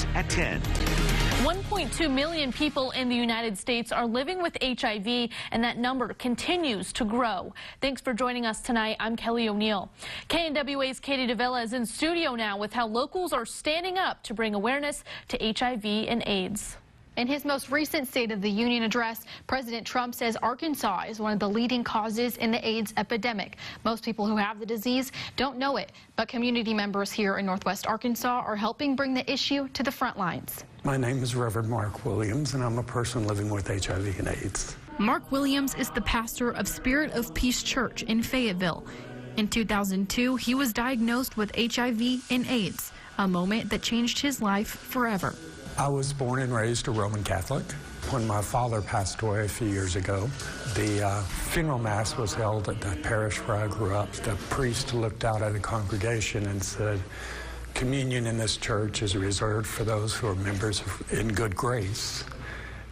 News at 10. 1.2 million people in the United States are living with HIV, and that number continues to grow. Thanks for joining us tonight. I'm Kelly O'Neill. KNWA's Katie Davila is in studio now with how locals are standing up to bring awareness to HIV and AIDS. In his most recent State of the Union address, President Trump says Arkansas is one of the leading causes in the AIDS epidemic. Most people who have the disease don't know it, but community members here in Northwest Arkansas are helping bring the issue to the front lines. My name is Reverend Mark Williams, and I'm a person living with HIV and AIDS. Mark Williams is the pastor of Spirit of Peace Church in Fayetteville. In 2002, he was diagnosed with HIV and AIDS, a moment that changed his life forever. I was born and raised a Roman Catholic. When my father passed away a few years ago, the funeral mass was held at the parish where I grew up. The priest looked out at the congregation and said, "Communion in this church is reserved for those who are members in good grace."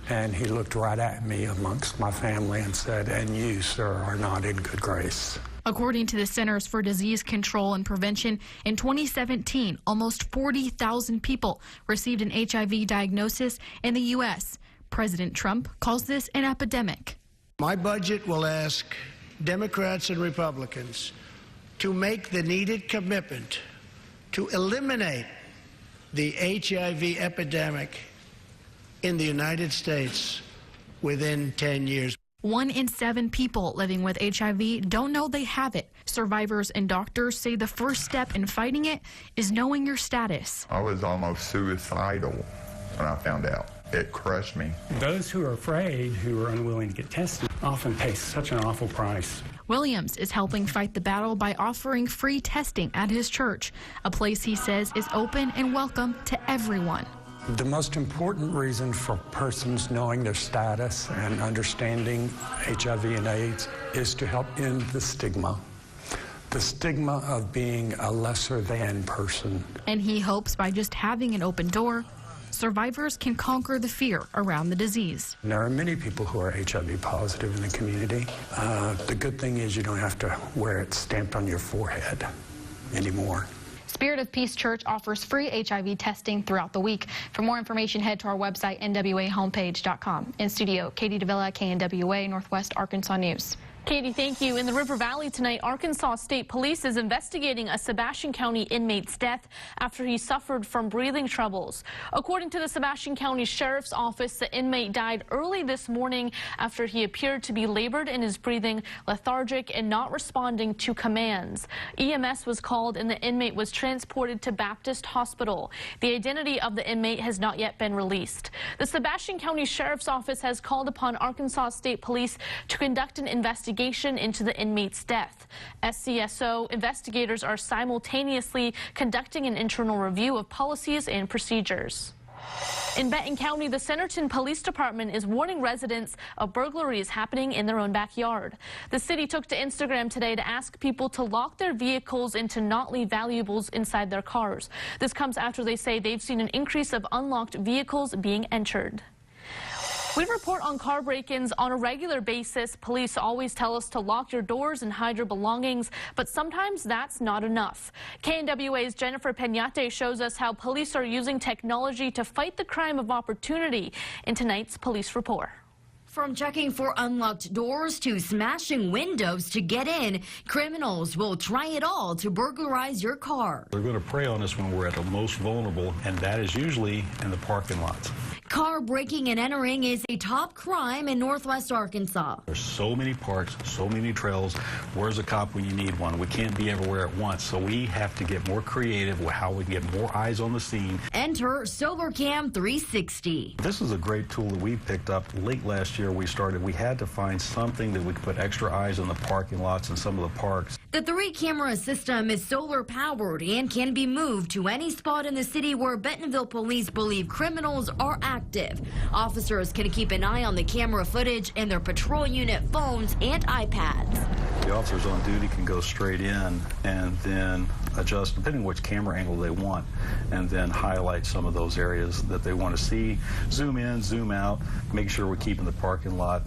And he looked right at me amongst my family and said, "And you, sir, are not in good grace." According to the Centers for Disease Control and Prevention, in 2017, almost 40,000 people received an HIV diagnosis in the U.S. President Trump calls this an epidemic. My budget will ask Democrats and Republicans to make the needed commitment to eliminate the HIV epidemic in the United States within 10 years. 1 in 7 people living with HIV don't know they have it. Survivors and doctors say the first step in fighting it is knowing your status. I was almost suicidal when I found out. It crushed me. Those who are afraid, who are unwilling to get tested, often pay such an awful price. Williams is helping fight the battle by offering free testing at his church, a place he says is open and welcome to everyone. The most important reason for persons knowing their status and understanding HIV and AIDS is to help end the stigma of being a lesser than person. And he hopes by just having an open door, survivors can conquer the fear around the disease. There are many people who are HIV positive in the community. The good thing is you don't have to wear it stamped on your forehead anymore. Spirit of Peace Church offers free HIV testing throughout the week. For more information, head to our website, nwahomepage.com. In studio, Katie Davila, KNWA, Northwest Arkansas News. Katie, thank you. In the River Valley tonight, Arkansas State Police is investigating a Sebastian County inmate's death after he suffered from breathing troubles. According to the Sebastian County Sheriff's Office, the inmate died early this morning after he appeared to be labored in his breathing, lethargic, and not responding to commands. EMS was called and the inmate was transported to Baptist Hospital. The identity of the inmate has not yet been released. The Sebastian County Sheriff's Office has called upon Arkansas State Police to conduct an investigation into the inmate's death. SCSO investigators are simultaneously conducting an internal review of policies and procedures. In Benton County, the Centerton Police Department is warning residents of burglaries happening in their own backyard. The city took to Instagram today to ask people to lock their vehicles and to not leave valuables inside their cars. This comes after they say they've seen an increase of unlocked vehicles being entered. We report on car break-ins on a regular basis. Police always tell us to lock your doors and hide your belongings, but sometimes that's not enough. KNWA's Jennifer Peñate shows us how police are using technology to fight the crime of opportunity in tonight's police report. From checking for unlocked doors to smashing windows to get in, criminals will try it all to burglarize your car. They're going to prey on us when we're at the most vulnerable, and that is usually in the parking lots. Car breaking and entering is a top crime in Northwest Arkansas. There's so many parks, so many trails. Where's a cop when you need one? We can't be everywhere at once, so we have to get more creative with how we get more eyes on the scene. Enter SolarCam 360. This is a great tool that we picked up late last year. We had to find something that we could put extra eyes on the parking lots and some of the parks. The 3-camera system is solar powered and can be moved to any spot in the city where Bentonville police believe criminals are active. Officers can keep an eye on the camera footage in their patrol unit phones and iPads. The officers on duty can go straight in and then adjust depending on which camera angle they want, and then highlight some of those areas that they want to see, zoom in, zoom out, make sure we're keeping the parking lot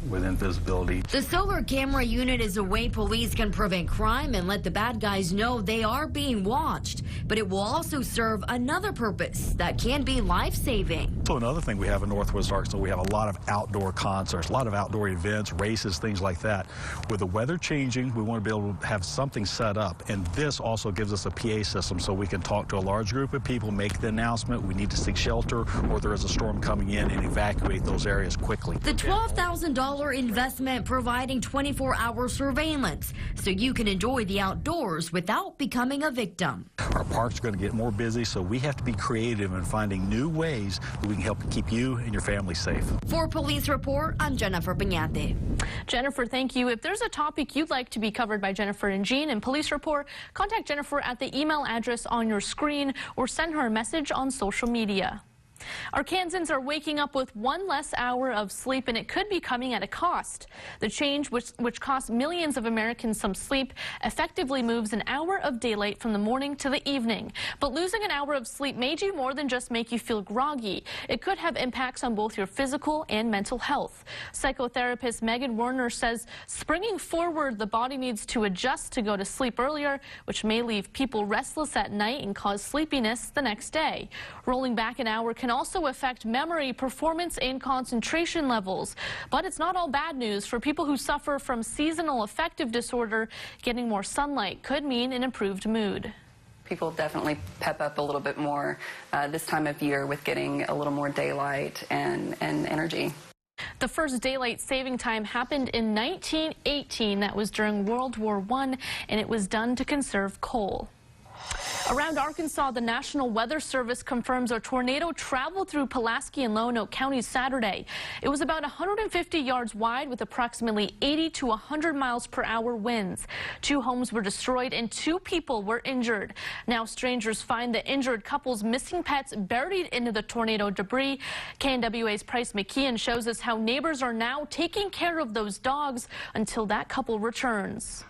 within visibility. The solar camera unit is a way police can prevent crime and let the bad guys know they are being watched, but it will also serve another purpose that can be life-saving. So another thing we have in Northwest Arkansas, we have a lot of outdoor concerts, a lot of outdoor events, races, things like that. With the weather changing, we want to be able to have something set up, and this also gives us a PA system so we can talk to a large group of people, make the announcement, we need to seek shelter, or there is a storm coming in, and evacuate those areas quickly. The $12,000 investment providing 24-hour surveillance so you can enjoy the outdoors without becoming a victim. Our parks are going to get more busy, so we have to be creative in finding new ways that we can help keep you and your family safe. For Police Report, I'm Jennifer Peñate. Jennifer, thank you. If there's a topic you'd like to be covered by Jennifer and Jean in Police Report, contact Jennifer at the email address on your screen or send her a message on social media. Arkansans are waking up with one less hour of sleep, and it could be coming at a cost. The change, which costs millions of Americans some sleep, effectively moves an hour of daylight from the morning to the evening. But losing an hour of sleep may do more than just make you feel groggy. It could have impacts on both your physical and mental health. Psychotherapist Megan Werner says springing forward, the body needs to adjust to go to sleep earlier, which may leave people restless at night and cause sleepiness the next day. Rolling back an hour can also affect memory, performance, and concentration levels. But it's not all bad news. For people who suffer from seasonal affective disorder, getting more sunlight could mean an improved mood. People definitely pep up a little bit more this time of year with getting a little more daylight and energy. The first daylight saving time happened in 1918. That was during World War I, and it was done to conserve coal. Around Arkansas, the National Weather Service confirms a tornado traveled through Pulaski and Lonoke counties Saturday. It was about 150 yards wide with approximately 80 to 100 miles per hour winds. 2 homes were destroyed and 2 people were injured. Now strangers find the injured couple's missing pets buried into the tornado debris. KNWA's Price McKeon shows us how neighbors are now taking care of those dogs until that couple returns.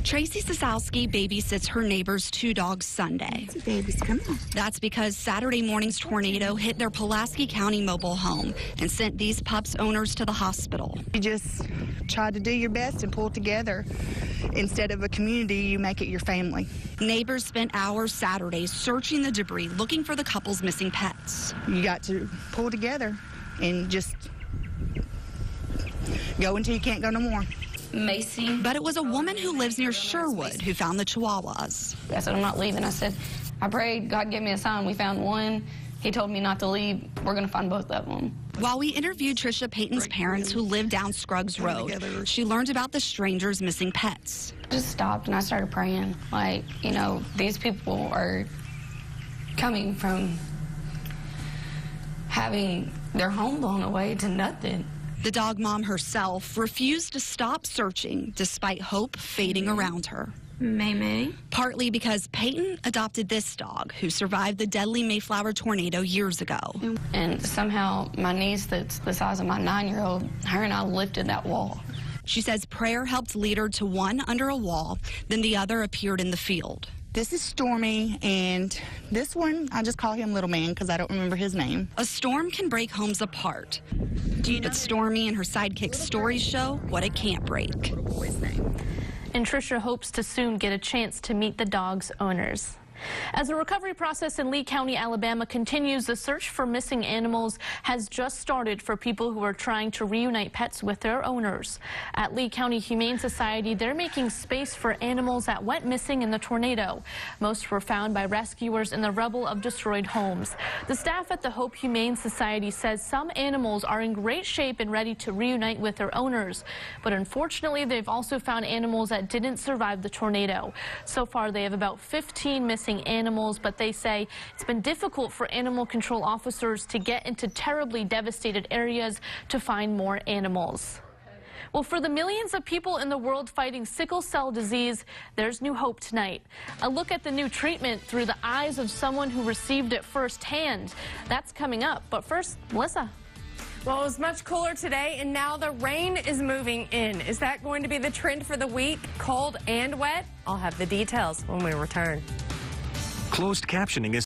Tracy Sosowski babysits her neighbor's 2 dogs Sunday. Babies, come on. That's because Saturday morning's tornado hit their Pulaski County mobile home and sent these pups' owners to the hospital. You just try to do your best and pull together. Instead of a community, you make it your family. Neighbors spent hours Saturday searching the debris, looking for the couple's missing pets. You got to pull together and just go until you can't go no more. Macy. But it was a woman who lives near Sherwood who found the Chihuahuas. I said, I'm not leaving. I said, I prayed, God gave me a sign. We found one. He told me not to leave. We're going to find both of them. While we interviewed Trisha Payton's parents who live down Scruggs Road, she learned about the strangers' missing pets. I just stopped and I started praying. Like, you know, these people are coming from having their home blown away to nothing. The dog mom herself refused to stop searching despite hope fading around her. May. Partly because Payton adopted this dog who survived the deadly Mayflower tornado years ago. And somehow my niece, that's the size of my 9-year-old, her and I lifted that wall. She says prayer helped lead her to one under a wall, then the other appeared in the field. This is Stormy, and this one, I just call him Little Man because I don't remember his name. A storm can break homes apart. But Stormy and her sidekick's stories show what it can't break. And Trisha hopes to soon get a chance to meet the dog's owners. As the recovery process in Lee County, Alabama continues, the search for missing animals has just started for people who are trying to reunite pets with their owners. At Lee County Humane Society, they're making space for animals that went missing in the tornado. Most were found by rescuers in the rubble of destroyed homes. The staff at the Hope Humane Society says some animals are in great shape and ready to reunite with their owners. But unfortunately, they've also found animals that didn't survive the tornado. So far, they have about 15 missing animals, but they say it's been difficult for animal control officers to get into terribly devastated areas to find more animals. Well, for the millions of people in the world fighting sickle cell disease, there's new hope tonight. A look at the new treatment through the eyes of someone who received it firsthand. That's coming up. But first, Melissa. Well, it was much cooler today, and now the rain is moving in. Is that going to be the trend for the week, cold and wet? I'll have the details when we return. Closed captioning is